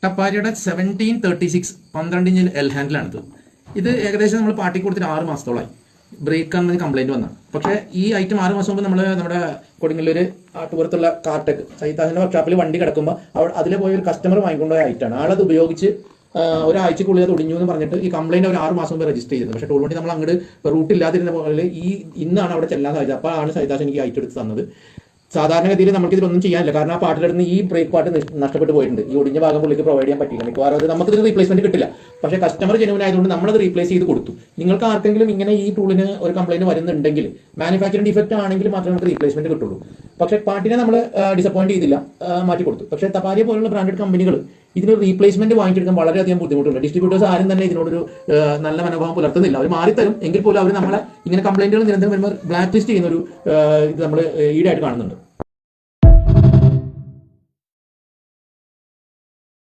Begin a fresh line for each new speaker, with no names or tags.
ടപ്പാരിയുടെ 1736 12 inch L ഹാൻഡിലാണിത്. ഇത് ഏകദേശം നമ്മൾ പാർട്ടി കൊടുത്തിട്ട് 6 മാസത്തോളമായി. ബ്രേക്ക് ആണ് കംപ്ലൈന്റ് വന്നത്. പക്ഷേ ഈ ഐറ്റം 6 മാസം മുമ്പ് നമ്മുടെ കൊടുങ്ങല്ലൂര് ആട്ടുപുറത്തുള്ള കാർടെക് സൈതാസിന്റെ വർക്ക്ഷോപ്പിൽ വണ്ടി കിടക്കുമ്പോൾ അതിലെ പോയ ഒരു കസ്റ്റമർ വാങ്ങിക്കൊണ്ട ഐറ്റാണ്. ആളത് ഉപയോഗിച്ച് ഒരാഴ്ചക്കുള്ളിൽ അത് ഒടിഞ്ഞു എന്ന് പറഞ്ഞിട്ട് ഈ കംപ്ലൈന്റ് അവർ 6 മാസം മുമ്പ് രജിസ്റ്റർ ചെയ്തത്. പക്ഷേ ടോൾ വണ്ടി നമ്മൾ അങ്ങോട്ട് റൂട്ട് ഇല്ലാതിരുന്ന പോലെ ഇന്നാണ് അവിടെ ചെല്ലാൻ സാധിച്ചത്. അപ്പോഴാണ് സൈതാസ് എനിക്ക് ഐറ്റം എടുത്ത് തന്നത്. സാധാരണഗതിയിൽ നമുക്ക് ഇതിലൊന്നും ചെയ്യാനില്ല, കാരണം ആ പാട്ടിലിടുന്ന ഈ ബ്രേക്ക് പാർട്ട് നഷ്ടപ്പെട്ടു പോയിട്ടുണ്ട്. ഈ ഒടിഞ്ഞ ഭാഗം പുള്ളിക്ക് പ്രൊവൈഡ് ചെയ്യാൻ പറ്റില്ല. മിക്കവാറും അത് നമുക്ക് ഇതിന് റീപ്ലേസ്മെന്റ് കിട്ടില്ല. പക്ഷേ കസ്റ്റമർ ജെനുവൻ ആയതുകൊണ്ട് നമ്മളത് റീപ്ലേസ് ചെയ്ത് കൊടുത്തു. നിങ്ങൾക്ക് ആർക്കെങ്കിലും ഇങ്ങനെ ഈ ടൂളിന് ഒരു കംപ്ലൈന്റ് വരുന്നുണ്ടെങ്കിൽ മാനുഫാക്ചറിംഗ് ഡിഫക്റ്റ് ആണെങ്കിൽ മാത്രമേ നമുക്ക് റീപ്ലേസ്മെന്റ് കിട്ടുള്ളൂ. പക്ഷേ പാർട്ടിനെ നമ്മൾ ഡിസപ്പോയിന്റ് ചെയ്തില്ല, മാറ്റി കൊടുത്തു. പക്ഷേ തപാരിയെ പോലുള്ള ബ്രാൻഡഡ് കമ്പനികൾ ഇതിന് റീപ്ലേസ്മെന്റ് വാങ്ങിച്ചെടുക്കാൻ വളരെയധികം ബുദ്ധിമുട്ടുണ്ട്. ഡിസ്ട്രിബ്യൂട്ടേഴ്സ് ആരും തന്നെ ഇതിനോടൊരു നല്ല മനോഭാവം പുലർത്തുന്നില്ല. അവർ മാറിത്തരും, എങ്കിൽ പോലും അവർ നമ്മളെ ഇങ്ങനെ കംപ്ലൈന്റുകൾ നിരന്തരം വരുമ്പോൾ ബ്ലാക്ക് ലിസ്റ്റ് ചെയ്യുന്ന ഒരു ഇത് നമ്മൾ ഈടായിട്ട് കാണുന്നുണ്ട്.